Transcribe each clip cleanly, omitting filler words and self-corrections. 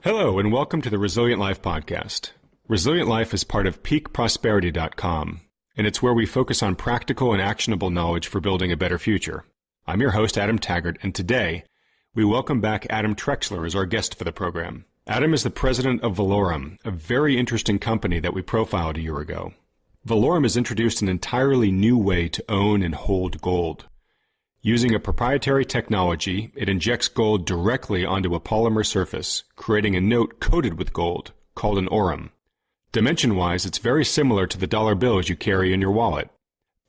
Hello, and welcome to the Resilient Life podcast. Resilient Life is part of peakprosperity.com, and it's where we focus on practical and actionable knowledge for building a better future. I'm your host, Adam Taggart, and today we welcome back Adam Trexler as our guest for the program. Adam is the president of Valorum, a very interesting company that we profiled a year ago. Valorum has introduced an entirely new way to own and hold gold. Using a proprietary technology, it injects gold directly onto a polymer surface, creating a note coated with gold, called an aurum. Dimension-wise, it's very similar to the dollar bills you carry in your wallet.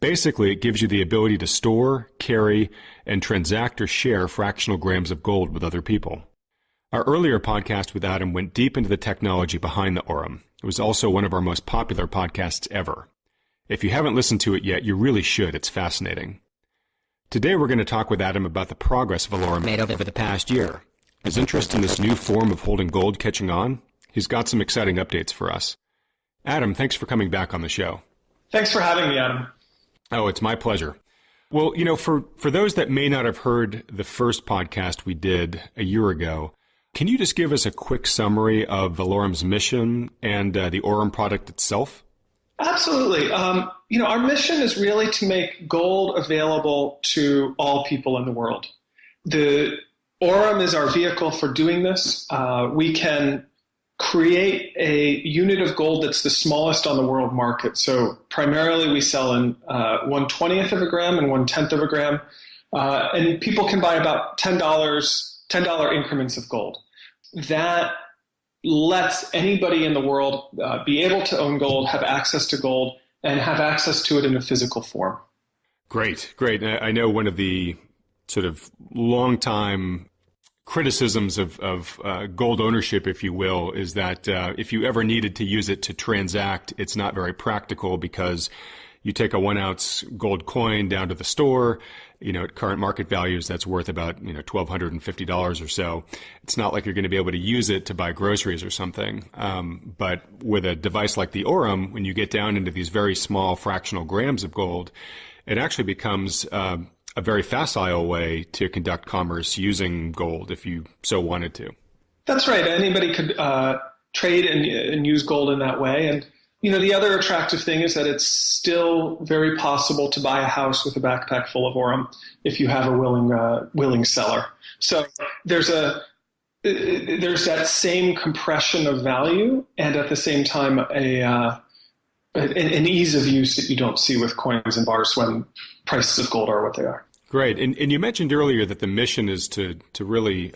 Basically, it gives you the ability to store, carry, and transact or share fractional grams of gold with other people. Our earlier podcast with Adam went deep into the technology behind the aurum. It was also one of our most popular podcasts ever. If you haven't listened to it yet, you really should. It's fascinating. Today we're going to talk with Adam about the progress Valorum made over the past year. His interest in this new form of holding gold catching on? He's got some exciting updates for us. Adam, thanks for coming back on the show. Thanks for having me, Adam. Oh, it's my pleasure. Well, for those that may not have heard the first podcast we did a year ago, can you just give us a quick summary of Valorum's mission and the aurum product itself? Absolutely. Our mission is really to make gold available to all people in the world. The aurum is our vehicle for doing this. We can create a unit of gold that's the smallest on the world market. So primarily we sell in 1/20th of a gram and 1/10th of a gram. And people can buy about $10 increments of gold. That lets anybody in the world be able to own gold, have access to gold, and have access to it in a physical form. Great. I know one of the sort of long-time criticisms of gold ownership, if you will, is that if you ever needed to use it to transact, it's not very practical because you take a 1-ounce gold coin down to the store, at current market values, that's worth about, $1,250 or so. It's not like you're going to be able to use it to buy groceries or something. But with a device like the aurum, when you get down into these very small fractional grams of gold, it actually becomes a very facile way to conduct commerce using gold if you so wanted to. That's right. Anybody could trade and use gold in that way. And the other attractive thing is that it's still very possible to buy a house with a backpack full of aurum if you have a willing seller. So there's that same compression of value, and at the same time an ease of use that you don't see with coins and bars when prices of gold are what they are. Great. And you mentioned earlier that the mission is to really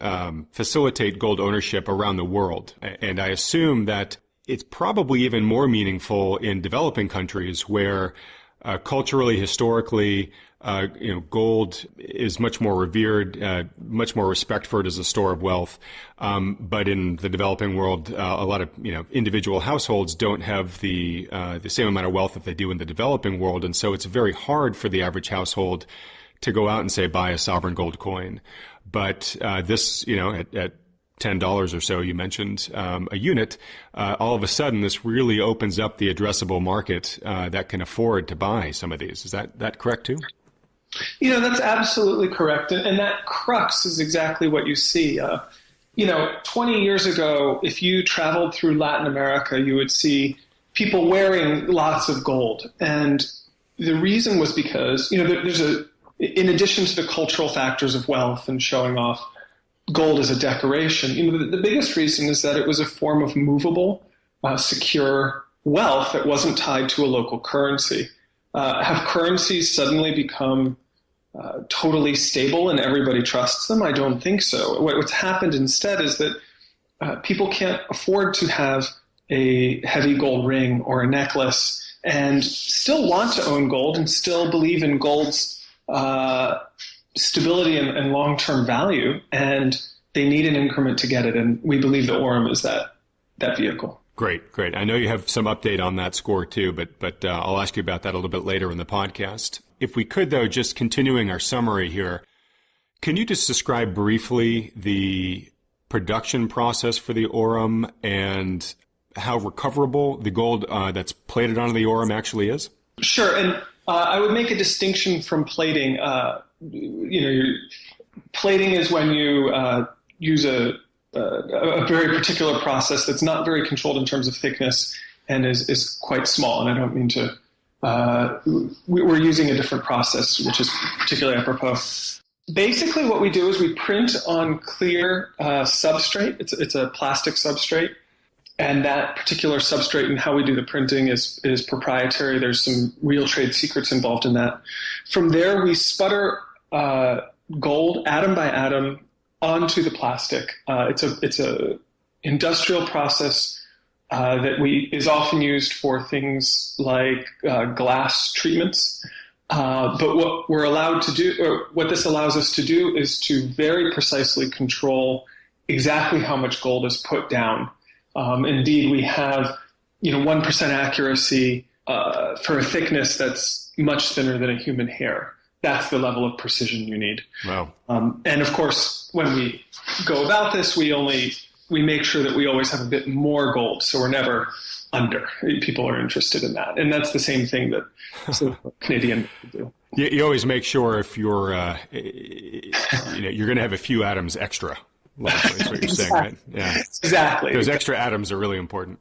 facilitate gold ownership around the world. And I assume that it's probably even more meaningful in developing countries where culturally, historically, gold is much more revered, much more respect for it as a store of wealth. But in the developing world, a lot of individual households don't have the same amount of wealth that they do in the developing world, and so it's very hard for the average household to go out and say buy a sovereign gold coin. But this, at $10 or so, you mentioned a unit, all of a sudden this really opens up the addressable market that can afford to buy some of these. Is that correct too? That's absolutely correct. And that crux is exactly what you see. 20 years ago, if you traveled through Latin America, you would see people wearing lots of gold. And the reason was because, in addition to the cultural factors of wealth and showing off gold as a decoration, the biggest reason is that it was a form of movable, secure wealth that wasn't tied to a local currency. Have currencies suddenly become totally stable and everybody trusts them? I don't think so. What's happened instead is that people can't afford to have a heavy gold ring or a necklace and still want to own gold and still believe in gold's stability and long-term value, and they need an increment to get it, and we believe the aurum is that vehicle. Great. I know you have some update on that score too, but I'll ask you about that a little bit later in the podcast. If we could, though, just continuing our summary here, can you just describe briefly the production process for the aurum and how recoverable the gold that's plated onto the aurum actually is? Sure, and I would make a distinction from plating. Plating is when you use a a very particular process that's not very controlled in terms of thickness and is quite small. And I don't mean to, we're using a different process, which is particularly apropos. Basically what we do is we print on clear substrate. It's a plastic substrate. And that particular substrate and how we do the printing is proprietary. There's some real trade secrets involved in that. From there, we sputter gold atom by atom onto the plastic. It's a industrial process that is often used for things like glass treatments. But what we're allowed to do, or what this allows us to do, is to very precisely control exactly how much gold is put down. Indeed, we have 1% accuracy for a thickness that's much thinner than a human hair. That's the level of precision you need. Wow. And of course, when we go about this, we make sure that we always have a bit more gold, so we're never under. People are interested in that, and that's the same thing that Canadian do. You always make sure if you're you're going to have a few atoms extra. Likely, is what you're saying, right? Yeah, exactly. Those extra atoms are really important.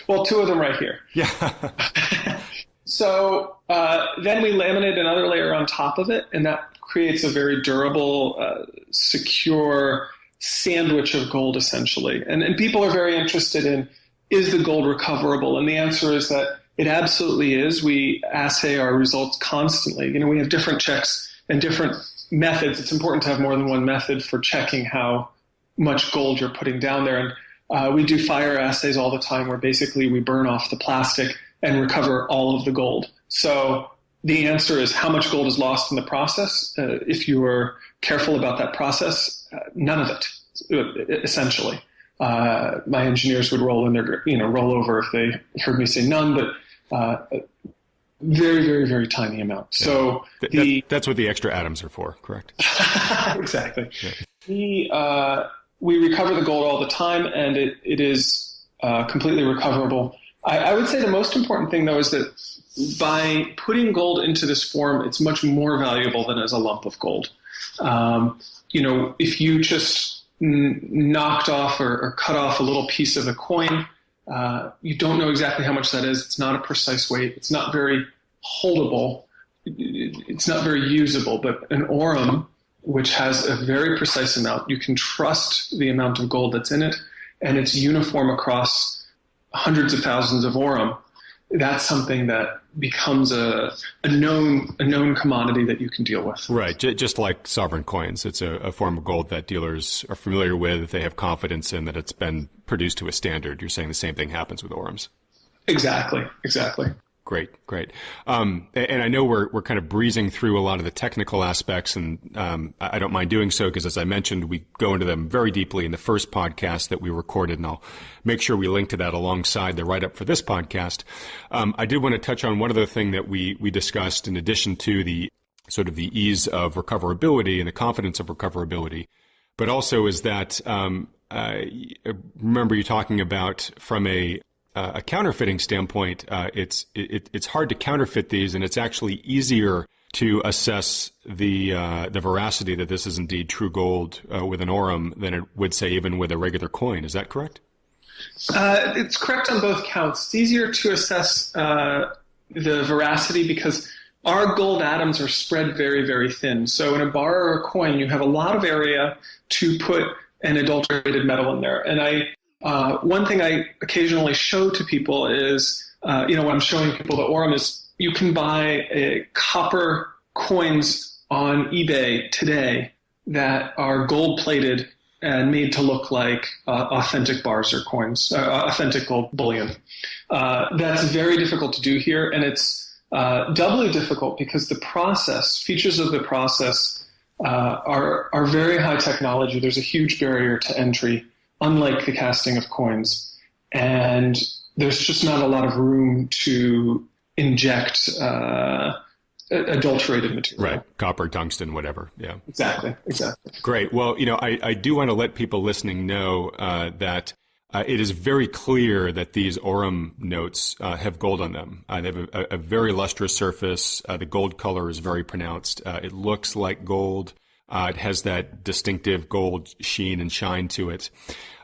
Well, 2 of them right here. Yeah. So then we laminate another layer on top of it, and that creates a very durable, secure sandwich of gold, essentially. And people are very interested in, is the gold recoverable? And the answer is that it absolutely is. We assay our results constantly. We have different checks and different methods. It's important to have more than one method for checking how much gold you're putting down there. And we do fire assays all the time where basically we burn off the plastic and recover all of the gold. So the answer is how much gold is lost in the process. If you are careful about that process, none of it, essentially. My engineers would roll over if they heard me say none, but very, very, very tiny amount. Yeah. So that's what the extra atoms are for, correct? Exactly. Yeah. We recover the gold all the time, and it is completely recoverable. I would say the most important thing, though, is that by putting gold into this form, it's much more valuable than as a lump of gold. If you just knocked off or cut off a little piece of a coin, you don't know exactly how much that is. It's not a precise weight. It's not very holdable. It's not very usable. But an aurum, which has a very precise amount, you can trust the amount of gold that's in it, and it's uniform across hundreds of thousands of aurum. That's something that becomes a known commodity that you can deal with. Right, just like sovereign coins. It's a form of gold that dealers are familiar with. They have confidence in that it's been produced to a standard. You're saying the same thing happens with aurums. Exactly. Great. And I know we're kind of breezing through a lot of the technical aspects, and I don't mind doing so because, as I mentioned, we go into them very deeply in the first podcast that we recorded, and I'll make sure we link to that alongside the write-up for this podcast. I did want to touch on one other thing that we discussed in addition to the sort of the ease of recoverability and the confidence of recoverability, but also is that I remember you talking about from a counterfeiting standpoint, it's hard to counterfeit these, and it's actually easier to assess the veracity that this is indeed true gold with an aurum than it would, say, even with a regular coin. Is that correct? It's correct on both counts. It's easier to assess the veracity because our gold atoms are spread very, very thin. So in a bar or a coin, you have a lot of area to put an adulterated metal in there. And one thing I occasionally show to people is, when I'm showing people the aurum, is you can buy copper coins on eBay today that are gold-plated and made to look like authentic bars or coins, authentic gold bullion. That's very difficult to do here, and it's doubly difficult because features of the process are very high technology. There's a huge barrier to entry, unlike the casting of coins. And there's just not a lot of room to inject adulterated material. Right. Copper, tungsten, whatever. Yeah. Exactly. Great. Well, I do want to let people listening know that it is very clear that these aurum notes have gold on them. They have a very lustrous surface. The gold color is very pronounced. It looks like gold. It has that distinctive gold sheen and shine to it.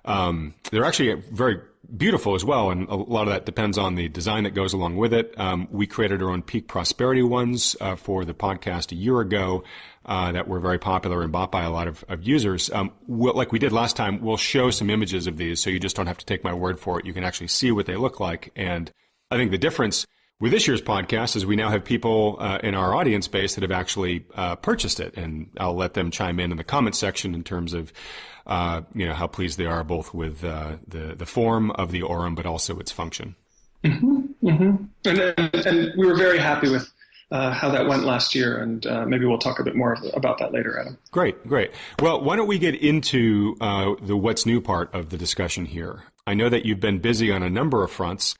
They're actually very beautiful as well, and a lot of that depends on the design that goes along with it. We created our own Peak Prosperity ones for the podcast a year ago that were very popular and bought by a lot of users. Like we did last time, we'll show some images of these, so you just don't have to take my word for it. You can actually see what they look like. And I think the difference with this year's podcast is we now have people in our audience base that have actually purchased it, and I'll let them chime in the comments section in terms of how pleased they are both with the form of the Aurum, but also its function. Mm-hmm, mm-hmm. And we were very happy with how that went last year, and maybe we'll talk a bit more about that later, Adam. Great. Well, why don't we get into the what's new part of the discussion here? I know that you've been busy on a number of fronts.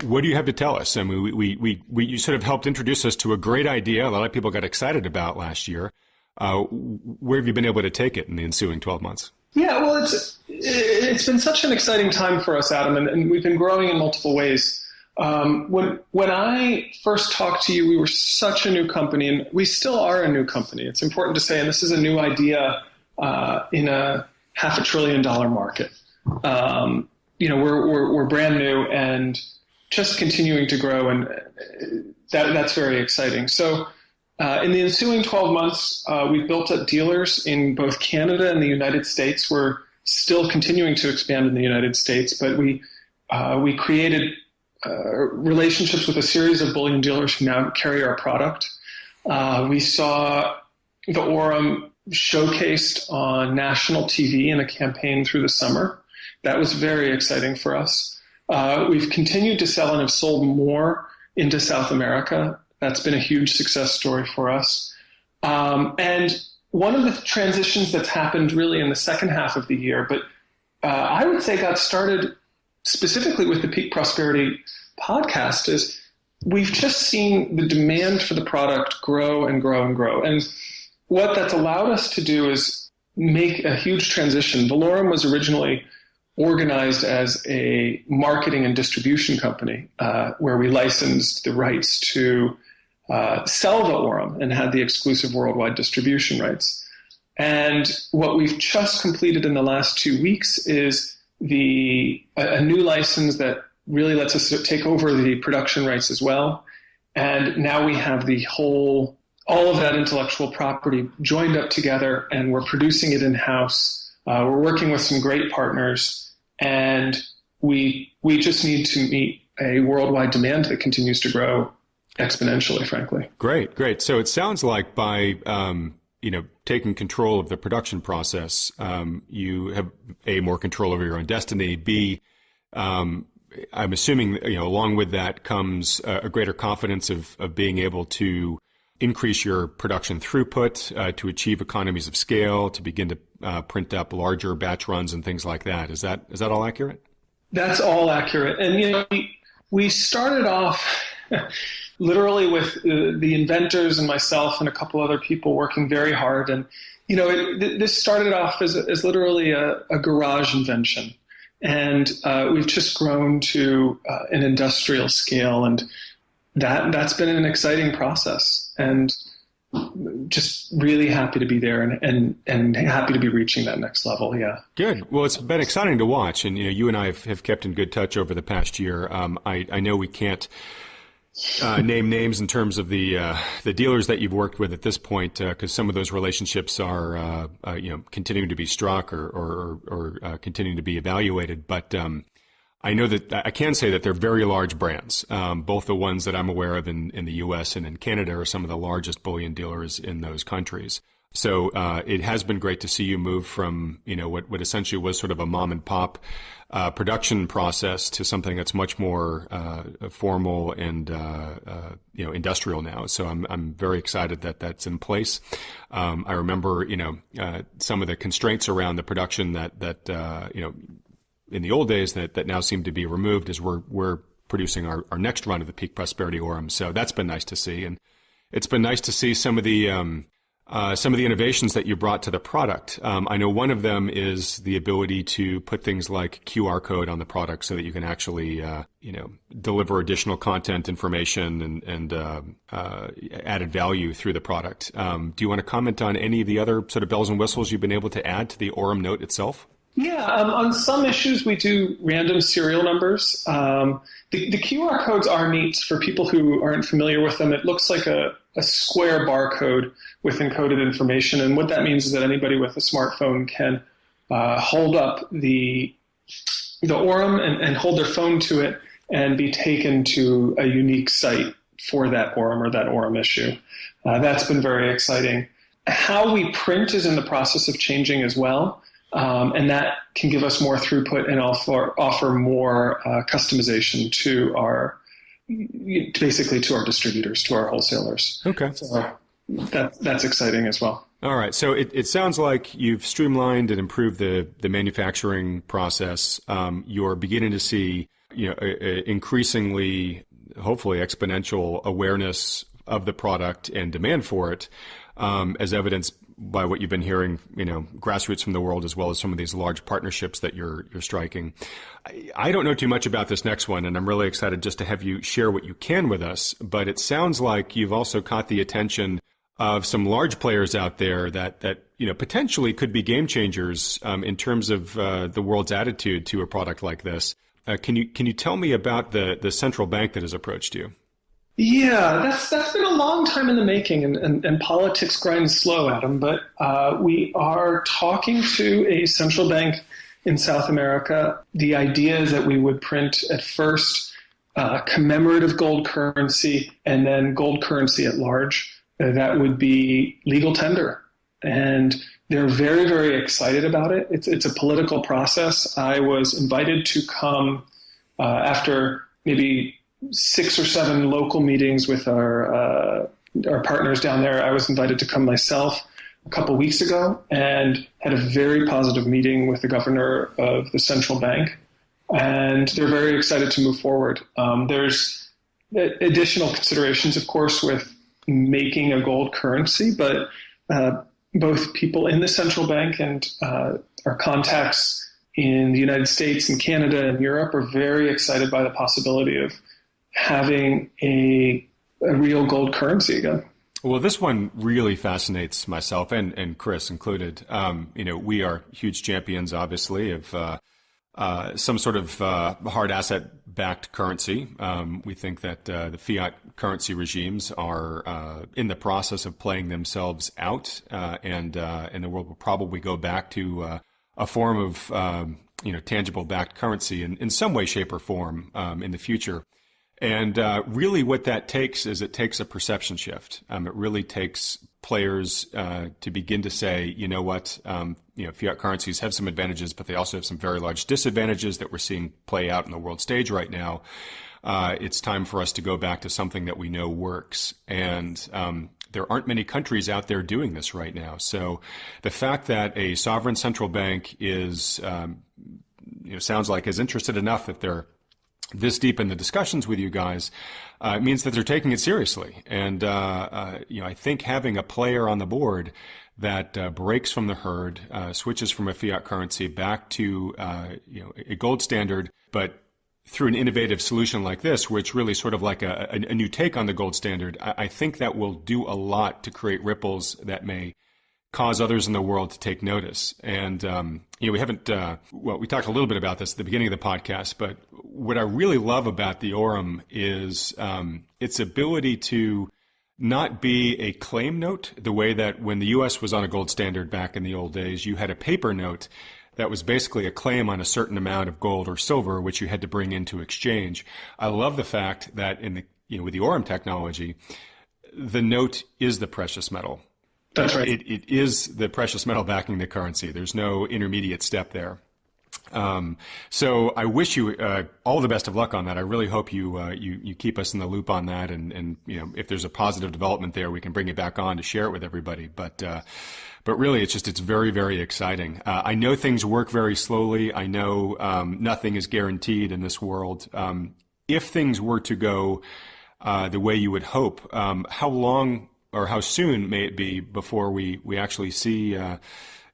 What do you have to tell us? I mean, you sort of helped introduce us to a great idea a lot of people got excited about last year. Where have you been able to take it in the ensuing 12 months? Yeah, well, it's been such an exciting time for us, Adam, and we've been growing in multiple ways. When I first talked to you, we were such a new company, and we still are a new company. It's important to say, and this is a new idea in a $500 billion market. We're brand new and just continuing to grow, and that's very exciting. So in the ensuing 12 months, we've built up dealers in both Canada and the United States. We're still continuing to expand in the United States, but we created relationships with a series of bullion dealers who now carry our product. We saw the Aurum showcased on national TV in a campaign through the summer. That was very exciting for us. We've continued to sell and have sold more into South America. That's been a huge success story for us. And one of the transitions that's happened really in the second half of the year, but I would say got started specifically with the Peak Prosperity podcast, is we've just seen the demand for the product grow and grow and grow. And what that's allowed us to do is make a huge transition. Valorum was originally organized as a marketing and distribution company where we licensed the rights to sell the Aurum and had the exclusive worldwide distribution rights. And what we've just completed in the last 2 weeks is a new license that really lets us take over the production rights as well. And now we have all of that intellectual property joined up together, and we're producing it in-house. We're working with some great partners, and we just need to meet a worldwide demand that continues to grow exponentially, frankly. Great. So it sounds like by taking control of the production process, you have A, more control over your own destiny, B, I'm assuming along with that comes a greater confidence of being able to increase your production throughput, to achieve economies of scale, to begin to print up larger batch runs and things like that. Is that all accurate? That's all accurate. And we started off literally with the inventors and myself and a couple other people working very hard. And this started off as literally a garage invention, and we've just grown to an industrial scale, and that's been an exciting process. And just really happy to be there and happy to be reaching that next level. Yeah. Good. Well, it's been exciting to watch. And, you and I have kept in good touch over the past year. I know we can't name names in terms of the dealers that you've worked with at this point, because some of those relationships are, continuing to be struck or continuing to be evaluated. But, I know that I can say that they're very large brands. Both the ones that I'm aware of in the U.S. and in Canada are some of the largest bullion dealers in those countries. So it has been great to see you move from what essentially was sort of a mom and pop production process to something that's much more formal and industrial now. So I'm very excited that that's in place. I remember some of the constraints around the production that in the old days that now seem to be removed as we're producing our next run of the Peak Prosperity Aurum. So that's been nice to see. And it's been nice to see some of the some of the innovations that you brought to the product. I know one of them is the ability to put things like QR code on the product so that you can actually, deliver additional content, information, and added value through the product. Do you want to comment on any of the other sort of bells and whistles you've been able to add to the Orem Note itself? Yeah, on some issues we do random serial numbers. The QR codes are neat for people who aren't familiar with them. It looks like a square barcode with encoded information, and what that means is that anybody with a smartphone can hold up the Orem and hold their phone to it and be taken to a unique site for that Orem or that Orem issue. That's been very exciting. How we print is in the process of changing as well. And that can give us more throughput and offer more customization to our distributors, to our wholesalers. Okay. So that's exciting as well. All right. So it sounds like you've streamlined and improved the manufacturing process. You're beginning to see, increasingly, hopefully exponential awareness of the product and demand for it, as evidenced by what you've been hearing, grassroots from the world, as well as some of these large partnerships that you're striking. I don't know too much about this next one, and I'm really excited just to have you share what you can with us. But it sounds like you've also caught the attention of some large players out there that potentially could be game changers in terms of the world's attitude to a product like this. Can you tell me about the central bank that has approached you? Yeah, that's been a long time in the making, and politics grinds slow, Adam. But we are talking to a central bank in South America. The idea is that we would print at first commemorative gold currency and then gold currency at large. That would be legal tender. And they're very, very excited about it. It's a political process. I was invited to come after maybe 6 or 7 local meetings with our partners down there. I was invited to come myself a couple weeks ago and had a very positive meeting with the governor of the central bank. And they're very excited to move forward. There's additional considerations, of course, with making a gold currency, but both people in the central bank and our contacts in the United States and Canada and Europe are very excited by the possibility of having a real gold currency again. Well, this one really fascinates myself and Chris included. We are huge champions, obviously, of some sort of hard asset-backed currency. We think that the fiat currency regimes are in the process of playing themselves out, and the world will probably go back to a form of tangible backed currency in some way, shape, or form in the future. And really what that takes is it takes a perception shift. It really takes players to begin to say, fiat currencies have some advantages, but they also have some very large disadvantages that we're seeing play out on the world stage right now. It's time for us to go back to something that we know works. And there aren't many countries out there doing this right now. So the fact that a sovereign central bank is, sounds like is interested enough that they're this deep in the discussions with you guys means that they're taking it seriously. And, I think having a player on the board that breaks from the herd, switches from a fiat currency back to, a gold standard, but through an innovative solution like this, where it's really sort of like a new take on the gold standard, I think that will do a lot to create ripples that may cause others in the world to take notice. And, we haven't, we talked a little bit about this at the beginning of the podcast, but what I really love about the Orem is its ability to not be a claim note, the way that when the U.S. was on a gold standard back in the old days, you had a paper note that was basically a claim on a certain amount of gold or silver, which you had to bring into exchange. I love the fact that with the Orem technology, the note is the precious metal. That's right. It is the precious metal backing the currency. There's no intermediate step there. So I wish you all the best of luck on that. I really hope you keep us in the loop on that, and if there's a positive development there, we can bring it back on to share it with everybody. But really, it's very, very exciting. I know things work very slowly. I know nothing is guaranteed in this world. If things were to go the way you would hope, how long or how soon may it be before we actually see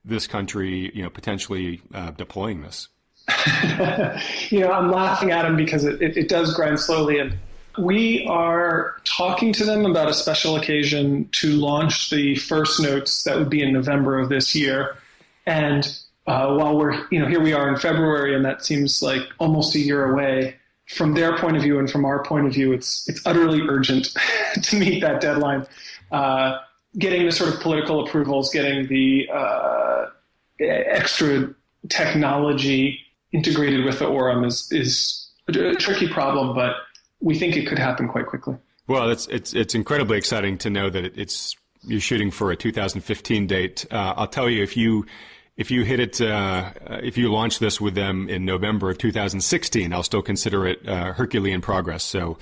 this country, potentially deploying this? I'm laughing at him because it does grind slowly. And we are talking to them about a special occasion to launch the first notes that would be in November of this year. And while we're, here we are in February, and that seems like almost a year away, from their point of view and from our point of view, it's utterly urgent to meet that deadline. Getting the sort of political approvals, getting the extra technology integrated with the Orem is a tricky problem, but we think it could happen quite quickly. Well, it's incredibly exciting to know that you're shooting for a 2015 date. I'll tell you, if you hit it, if you launch this with them in November of 2016, I'll still consider it Herculean progress. So,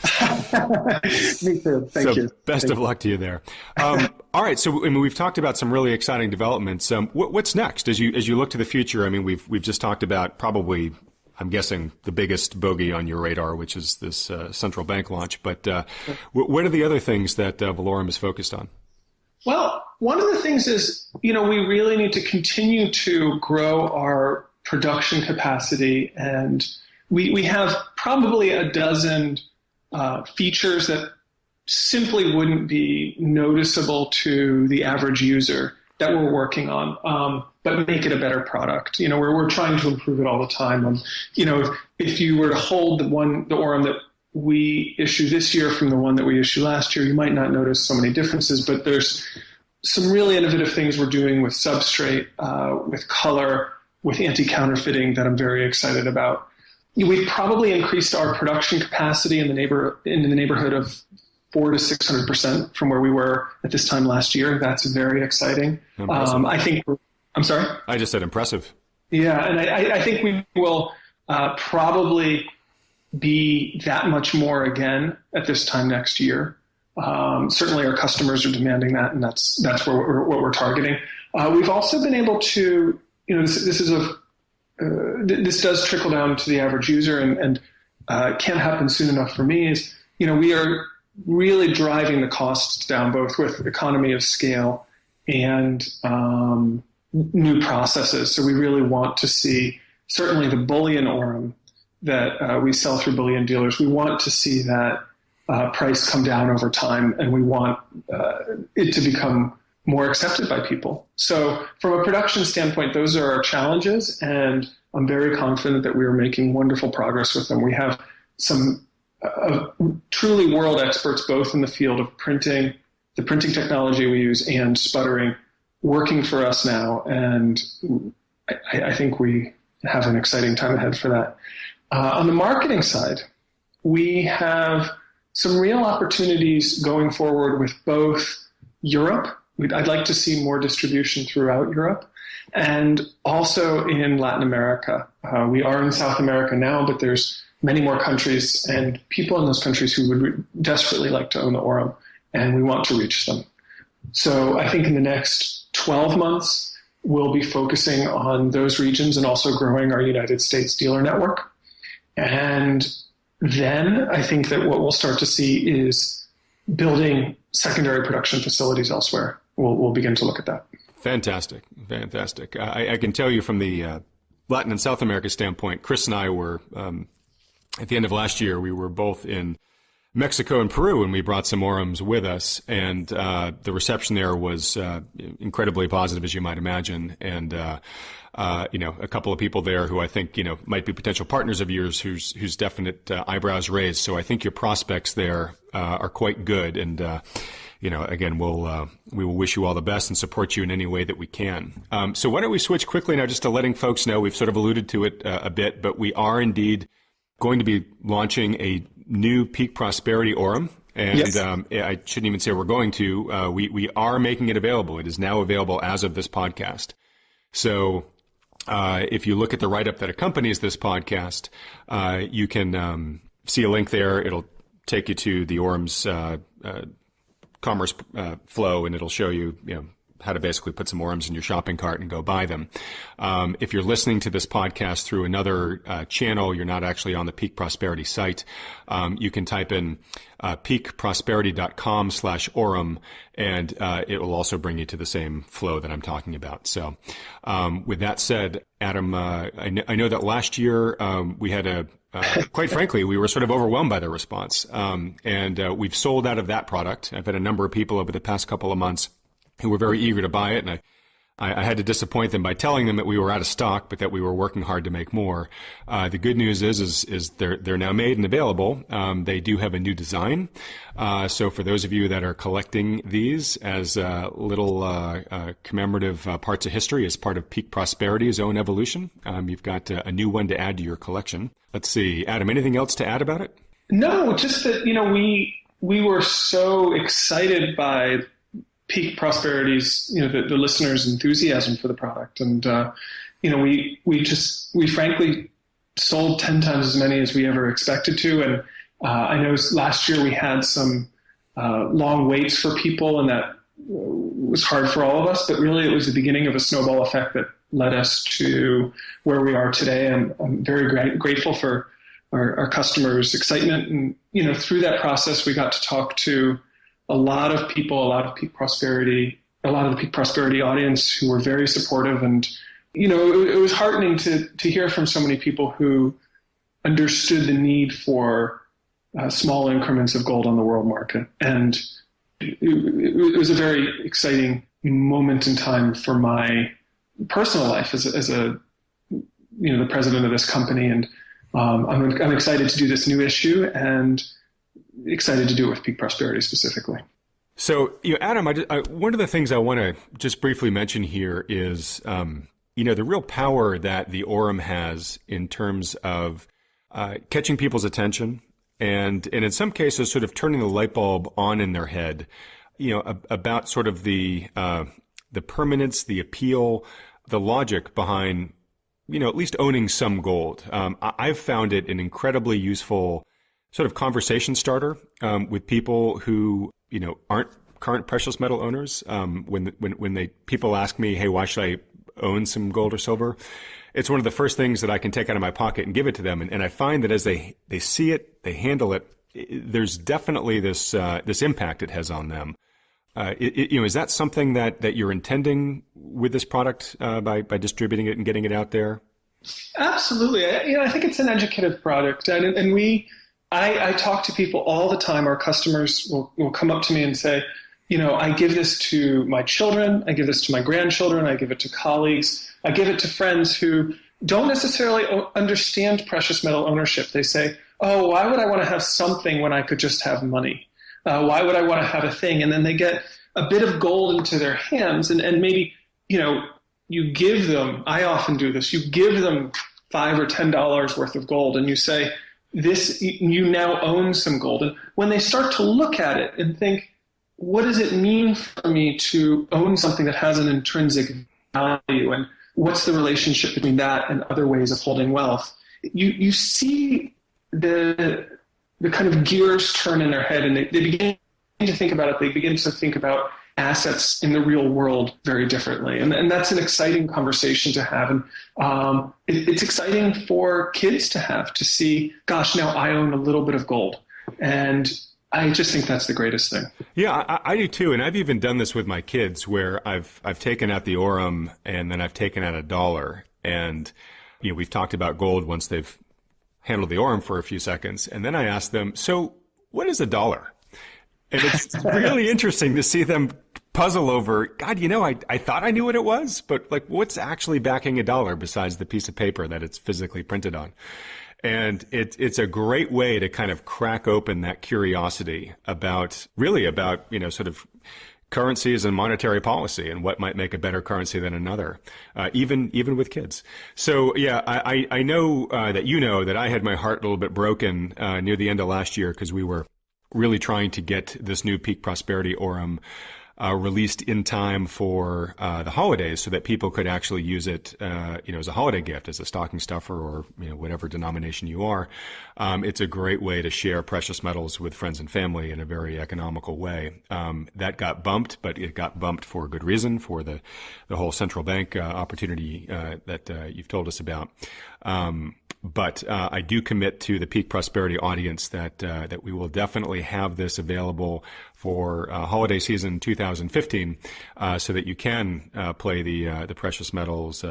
me too. Thank you. Best of luck to you there. All right. So, we've talked about some really exciting developments. What's next as you look to the future? We've just talked about probably, I'm guessing, the biggest bogey on your radar, which is this central bank launch. But what are the other things that Valorem is focused on? Well, one of the things is, we really need to continue to grow our production capacity. And we have probably a dozen features that simply wouldn't be noticeable to the average user that we're working on, but make it a better product. We're trying to improve it all the time. If you were to hold the Orem that we issue this year from the one that we issued last year, you might not notice so many differences, but there's some really innovative things we're doing with substrate, with color, with anti-counterfeiting that I'm very excited about. We've probably increased our production capacity in the neighborhood of 400% to 600% from where we were at this time last year. That's very exciting. I'm sorry? I just said impressive. Yeah, and I think we will probably be that much more again at this time next year. Certainly our customers are demanding that, and that's what we're targeting. We've also been able to, this does trickle down to the average user, and can't happen soon enough for me, is, we are really driving the costs down, both with economy of scale and new processes. So we really want to see, certainly the bullion Orem that we sell through bullion dealers, we want to see that price come down over time, and we want it to become more accepted by people. So from a production standpoint, those are our challenges, and I'm very confident that we are making wonderful progress with them. We have some truly world experts, both in the field of printing, the printing technology we use, and sputtering, working for us now, and I think we have an exciting time ahead for that. On the marketing side, we have some real opportunities going forward with both Europe. I'd like to see more distribution throughout Europe, and also in Latin America. We are in South America now, but there's many more countries and people in those countries who would desperately like to own the Orem, and we want to reach them. So I think in the next 12 months, we'll be focusing on those regions and also growing our United States dealer network. And then I think that what we'll start to see is building secondary production facilities elsewhere. We'll begin to look at that. Fantastic. I can tell you from the Latin and South America standpoint, Chris and I were, at the end of last year, we were both in Mexico and Peru, and we brought some Orems with us, and the reception there was incredibly positive, as you might imagine. And a couple of people there who I think might be potential partners of yours, whose definite eyebrows raised. So I think your prospects there are quite good, and again, we will wish you all the best and support you in any way that we can. So why don't we switch quickly now, just to letting folks know, we've sort of alluded to it a bit, but we are indeed going to be launching a new Peak Prosperity Orem. And yes. I shouldn't even say we're going to. We are making it available. It is now available as of this podcast. So if you look at the write-up that accompanies this podcast, you can see a link there. It'll take you to the Orem's commerce flow, and it'll show you, how to basically put some orums in your shopping cart and go buy them. If you're listening to this podcast through another channel, you're not actually on the Peak Prosperity site, you can type in peakprosperity.com/orum, and it will also bring you to the same flow that I'm talking about. So with that said, Adam, I know that last year we had quite frankly, we were sort of overwhelmed by the response. And we've sold out of that product. I've had a number of people over the past couple of months who were very eager to buy it. And I had to disappoint them by telling them that we were out of stock, but that we were working hard to make more. The good news is they're now made and available. They do have a new design. So for those of you that are collecting these as little commemorative parts of history as part of Peak Prosperity's own evolution, you've got a new one to add to your collection. Let's see, Adam, anything else to add about it? No, just that, we were so excited by Peak Prosperity's, the listeners' enthusiasm for the product. And, we frankly sold 10 times as many as we ever expected to. And I know last year we had some long waits for people, and that was hard for all of us, but really it was the beginning of a snowball effect that led us to where we are today. I'm very grateful for our customers' excitement. And, through that process, we got to talk to a lot of people, a lot of the Peak Prosperity audience who were very supportive. And, it was heartening to hear from so many people who understood the need for small increments of gold on the world market. And it was a very exciting moment in time for my personal life as the president of this company. And I'm excited to do this new issue and excited to do it with Peak Prosperity specifically. So, Adam, one of the things I want to just briefly mention here is, the real power that the Orum has in terms of catching people's attention and in some cases sort of turning the light bulb on in their head, about sort of the permanence, the appeal, the logic behind, at least owning some gold. I've found it an incredibly useful sort of conversation starter with people who, aren't current precious metal owners. When people ask me, hey, why should I own some gold or silver? It's one of the first things that I can take out of my pocket and give it to them. And I find that as they see it, they handle it, there's definitely this impact it has on them. Is that something that you're intending with this product by distributing it and getting it out there? Absolutely. I think it's an educative product, and I talk to people all the time. Our customers will come up to me and say, I give this to my children, I give this to my grandchildren, I give it to colleagues, I give it to friends who don't necessarily understand precious metal ownership. They say, oh, why would I want to have something when I could just have money? Why would I want to have a thing? And then they get a bit of gold into their hands, and maybe, you give them, I often do this, you give them $5 or $10 worth of gold, and you say, you now own some gold. And when they start to look at it and think, what does it mean for me to own something that has an intrinsic value? And what's the relationship between that and other ways of holding wealth? You see the kind of gears turn in their head, and they begin to think about it. They begin to think about assets in the real world very differently. And that's an exciting conversation to have. And it's exciting for kids to have, to see, gosh, now I own a little bit of gold. And I just think that's the greatest thing. Yeah, I do too. And I've even done this with my kids where I've taken out the Orum and then I've taken out $1. And, we've talked about gold once they've handled the Orum for a few seconds. And then I asked them, so what is $1? And it's really interesting to see them puzzle over, God, I thought I knew what it was, but what's actually backing $1 besides the piece of paper that it's physically printed on? And it's a great way to kind of crack open that curiosity about sort of currencies and monetary policy and what might make a better currency than another, even with kids. So yeah, I know that I had my heart a little bit broken near the end of last year because we were really trying to get this new Peak Prosperity Orum released in time for the holidays, so that people could actually use it, as a holiday gift, as a stocking stuffer, or whatever denomination you are. It's a great way to share precious metals with friends and family in a very economical way. That got bumped, but it got bumped for a good reason, for the whole central bank opportunity that you've told us about. But I do commit to the Peak Prosperity audience that we will definitely have this available for holiday season 2015, so that you can play the precious metals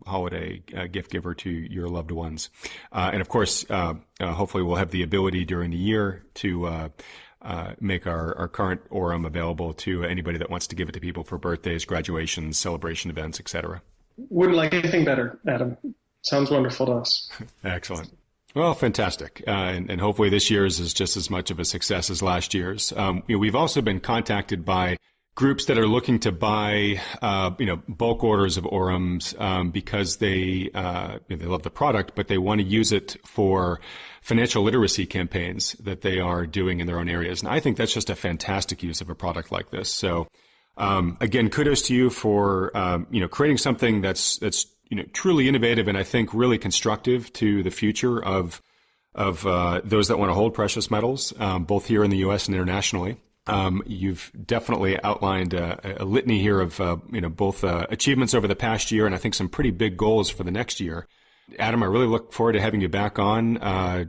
holiday gift giver to your loved ones. And of course, hopefully we'll have the ability during the year to make our current Aurum available to anybody that wants to give it to people for birthdays, graduations, celebration events, etc. Wouldn't like anything better, Adam. Sounds wonderful to us. Excellent. Well, fantastic. And hopefully this year's is just as much of a success as last year's. We've also been contacted by groups that are looking to buy, bulk orders of Aurums, because they love the product, but they want to use it for financial literacy campaigns that they are doing in their own areas. And I think that's just a fantastic use of a product like this. So, again, kudos to you for, creating something that's truly innovative, and I think really constructive to the future of those that want to hold precious metals, both here in the U.S. and internationally. You've definitely outlined a litany here of both achievements over the past year, and I think some pretty big goals for the next year. Adam, I really look forward to having you back on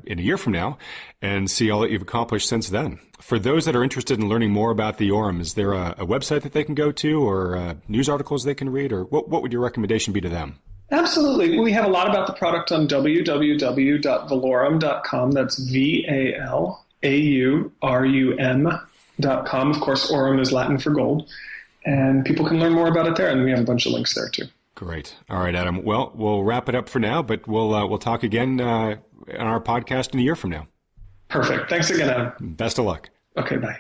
in a year from now and see all that you've accomplished since then. For those that are interested in learning more about the Aurum, is there a website that they can go to, or news articles they can read, or what would your recommendation be to them? Absolutely. We have a lot about the product on www.valorum.com. That's VALAURUM.com. Of course, Aurum is Latin for gold. And people can learn more about it there, and we have a bunch of links there too. Great. All right, Adam. Well, we'll wrap it up for now, but we'll talk again on our podcast in a year from now. Perfect. Thanks again, Adam. Best of luck. Okay, bye.